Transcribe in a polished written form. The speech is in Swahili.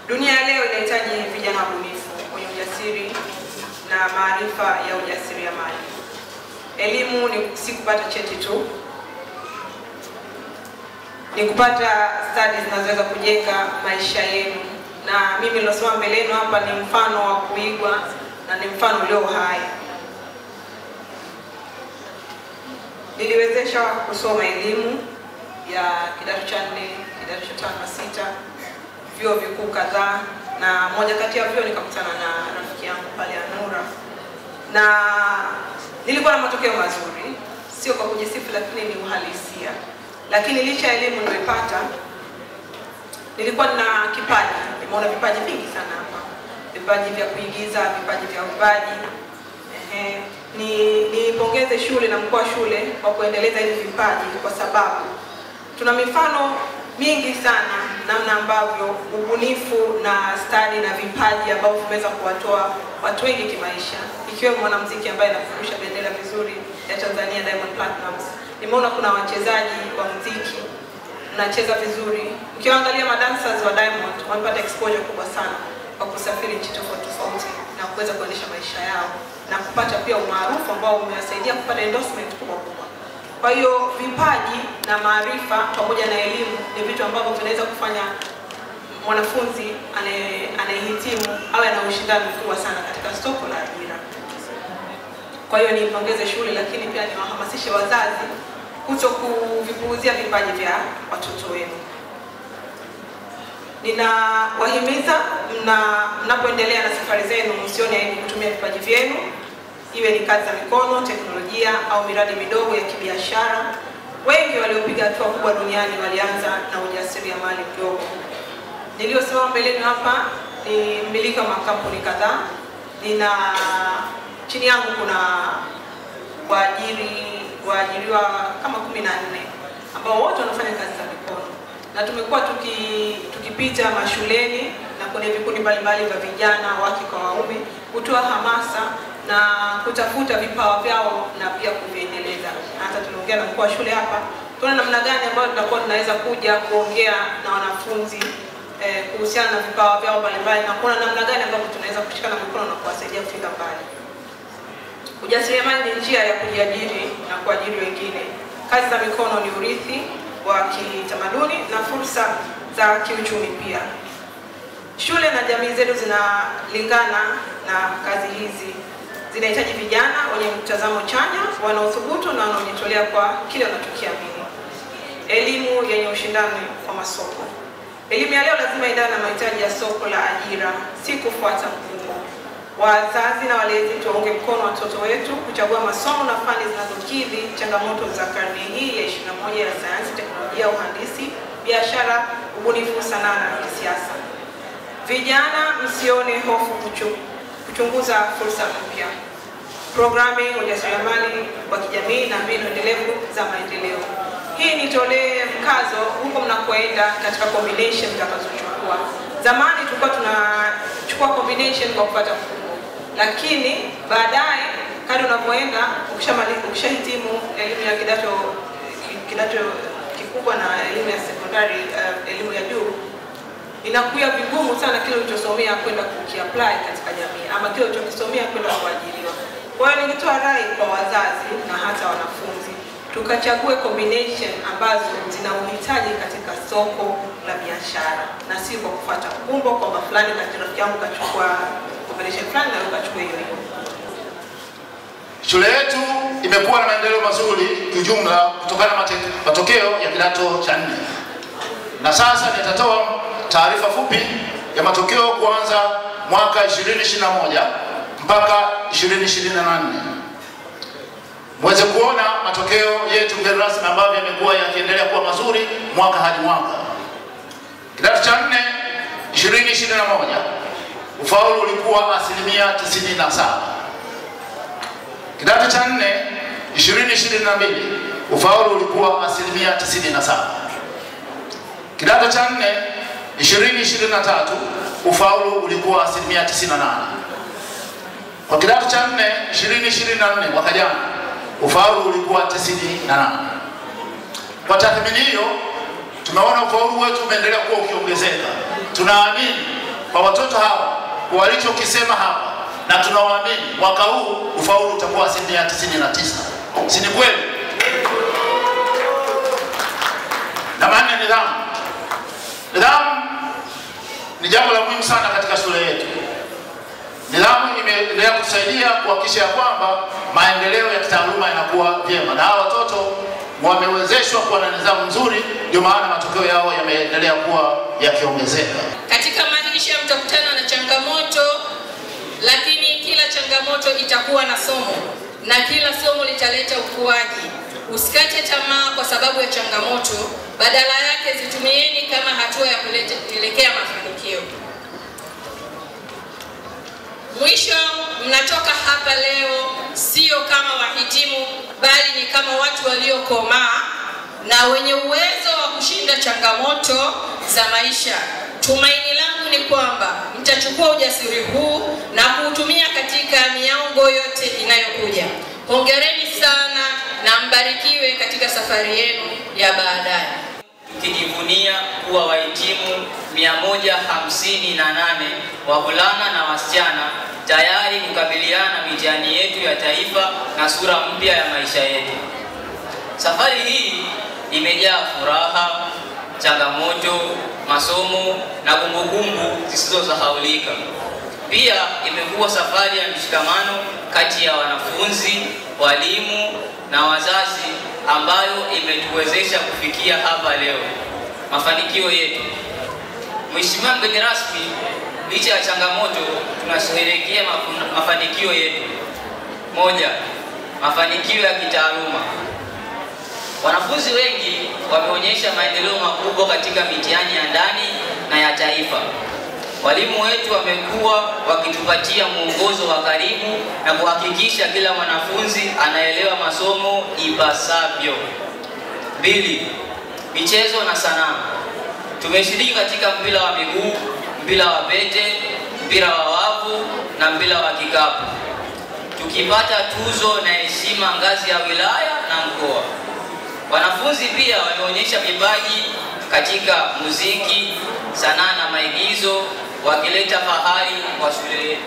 Dunia leo inahitaji vijana wabunifu wenye ujasiri na maarifa ya ujasiriamali. Elimu ni si kupata cheti tu, ni kupata studies zinazoweza kujenga maisha yenu. Na mimi nilosoma mbele yenu hapa ni mfano wa kuigwa na ni mfano ulio hai. Niliwezesha kusoma elimu ya kidato cha 4, kidato cha 5 na 6, vyuo vikuu kadhaa, na moja kati ya vyuo nikakutana na rafiki yangu pale Anura, na nilikuwa na matokeo mazuri, sio kwa kujisifu lakini ni uhalisia. Lakini licha ya elimu niliyopata, nilikuwa na kipaji. Nimeona vipaji vingi sana hapa, vipaji vya kuigiza, vipaji vya uimbaji. Nipongeze shule na mkuu wa shule kwa kuendeleza hivi vipaji, kwa sababu tuna mifano mingi sana namna ambavyo ubunifu na stadi na vipaji ambavyo vimeweza kuwatoa watu wengi kimaisha, ikiwemo mwanamuziki ambaye anafundisha bendera vizuri ya Tanzania, Diamond Platnumz. Nimeona kuna wachezaji wa muziki wanacheza vizuri. Ukiangalia madancers wa Diamond wamepata exposure kubwa sana kwa kusafiri nchi tofauti na kuweza kuendesha maisha yao na kupata pia umaarufu ambao umewasaidia kupata endorsement kubwa. Kwa hiyo vipaji na maarifa pamoja na elimu ni vitu ambavyo vinaweza kufanya mwanafunzi anayehitimu awe na ushindani mkubwa sana katika soko la ajira. Kwa hiyo nipongeze shule, lakini pia niwahamasishe wazazi kuto kuvipuuzia vipaji vya watoto wenu. Ninawahimiza mnapoendelea na safari zenu msione aibu kutumia vipaji vyenu, iwe ni kazi za mikono, teknolojia au miradi midogo ya kibiashara. Wengi waliopiga hatua kubwa duniani walianza na ujasiriamali mdogo. Niliosema mbeleni hapa ni mmiliki wa makampuni kadhaa. Chini yangu kuna waajiriwa kama 14 ambao wote wanafanya kazi za mikono, na tumekuwa tukipita mashuleni na kwenye vikundi mbalimbali vya vijana, wake kwa waume, kutoa hamasa na kutafuta vipawa vyao na pia kuviendeleza. Hata tunaongea na mkuu wa shule hapa, tunaona namna gani ambayo tutakuwa tunaweza kuja kuongea na wanafunzi kuhusiana na vipawa vyao mbalimbali, na kuona namna gani ambayo tunaweza kushikana mikono na kuwasaidia kufika mbali. Ujasiriamali ni njia ya kujiajiri na kuajiri wengine. Kazi za mikono ni urithi wa kitamaduni na fursa za kiuchumi pia. Shule na jamii zetu zinalingana na kazi hizi. Zinahitaji vijana wenye mtazamo chanya, wanaothubutu na wanaojitolea kwa kile wanachokiamini. Elimu yenye ushindani kwa masoko. Elimu ya leo lazima iendane na mahitaji ya soko la ajira, si kufuata mkumbo. Wazazi na walezi tuwaunge mkono watoto wetu kuchagua masomo na fani zinazokidhi changamoto za karne hii ya 21 ya sayansi, teknolojia, uhandisi, biashara, ubunifu, sanaa na kisiasa. Vijana msione hofu kuchunguza fursa mpya. Programming, ujasiriamali wa kijamii na mbinu endelevu za maendeleo. Hii nitolee mkazo huko mnakoenda katika combination mtakazochukua. Zamani tulikuwa tunachukua combination kwa kupata mfumo, lakini baadaye kadri unapoenda ukishahitimu elimu ya kidato kikubwa na elimu ya sekondari, elimu ya juu, inakuwa vigumu sana kile ulichosomea kwenda kukiapply katika jamii, ama kile ulichosomea kwenda kuajiriwa. Kwa hiyo ningetoa rai kwa wazazi na hata wanafunzi, tukachague combination ambazo zina uhitaji katika soko la biashara, na si kwa kufuata mkumbo kwamba fulani katika rafiki yangu kachukua combination fulani na ukachukua hiyo hiyo. Shule yetu imekuwa na maendeleo mazuri kijumla kutokana na matokeo ya kidato cha 4. Na sasa nitatoa taarifa fupi ya matokeo kuanza mwaka 2021 mpaka 2024. Mweze kuona matokeo yetu mgeni rasmi ambavyo yamekuwa yakiendelea kuwa mazuri mwaka hadi mwaka. Kidato cha 4 2021 ufaulu ulikuwa 97%. Kidato cha 4 2022 ufaulu ulikuwa 97%. Kidato cha 4 2023 ufaulu ulikuwa 98%. Kwa kidato cha 4 2024 mwaka jana ufaulu ulikuwa 98%. Kwa tathmini hiyo tumeona ufaulu wetu umeendelea kuwa ukiongezeka. Tunaamini kwa watoto hawa walichokisema hapa, na tunawaamini mwaka huu ufaulu utakuwa 99%. Si ni kweli? Na maana nidhamu. Nidhamu ni jambo la muhimu sana katika shule yetu. Nidhamu imeendelea kusaidia kuhakikisha kwamba maendeleo ya kitaaluma yanakuwa vyema, na hawa watoto wamewezeshwa kuwa na nidhamu nzuri, ndio maana matokeo yao yameendelea kuwa yakiongezeka. Katika maisha mtakutana na changamoto, lakini kila changamoto itakuwa na somo, na kila somo litaleta ukuaji. Usikate tamaa kwa sababu ya changamoto, badala yake zitumieni kama hatua ya kuelekea mafanikio. Mwisho, mnatoka hapa leo sio kama wahitimu, bali ni kama watu waliokomaa na wenye uwezo wa kushinda changamoto za maisha. Tumaini langu ni kwamba mtachukua ujasiri huu na kuutumia katika miongo yote inayokuja. Hongereni sana na mbarikiwe katika safari yenu ya baadaye. Tukijivunia kuwa wahitimu 158 wavulana na wasichana tayari kukabiliana na mitihani yetu ya taifa na sura mpya ya maisha yetu. Safari hii imejaa furaha, changamoto, masomo na kumbukumbu zisizosahaulika. Pia imekuwa safari ya mshikamano kati ya wanafunzi, walimu na wazazi ambayo imetuwezesha kufikia hapa leo. Mafanikio yetu. Mheshimiwa mgeni rasmi, licha ya changamoto tunasherehekea mafanikio yetu. Moja, mafanikio ya kitaaluma. Wanafunzi wengi wameonyesha maendeleo makubwa katika mitihani ya ndani na ya taifa. Walimu wetu wamekuwa wakitupatia mwongozo wa karibu na kuhakikisha kila mwanafunzi anaelewa masomo ipasavyo. 2. Michezo na sanaa. Tumeshiriki katika mpira wa miguu, mpira wa pete, mpira wa wavu na mpira wa kikapu, tukipata tuzo na heshima ngazi ya wilaya na mkoa. Wanafunzi pia wameonyesha vipaji katika muziki, sanaa na maigizo, wakileta fahari kwa shule yetu.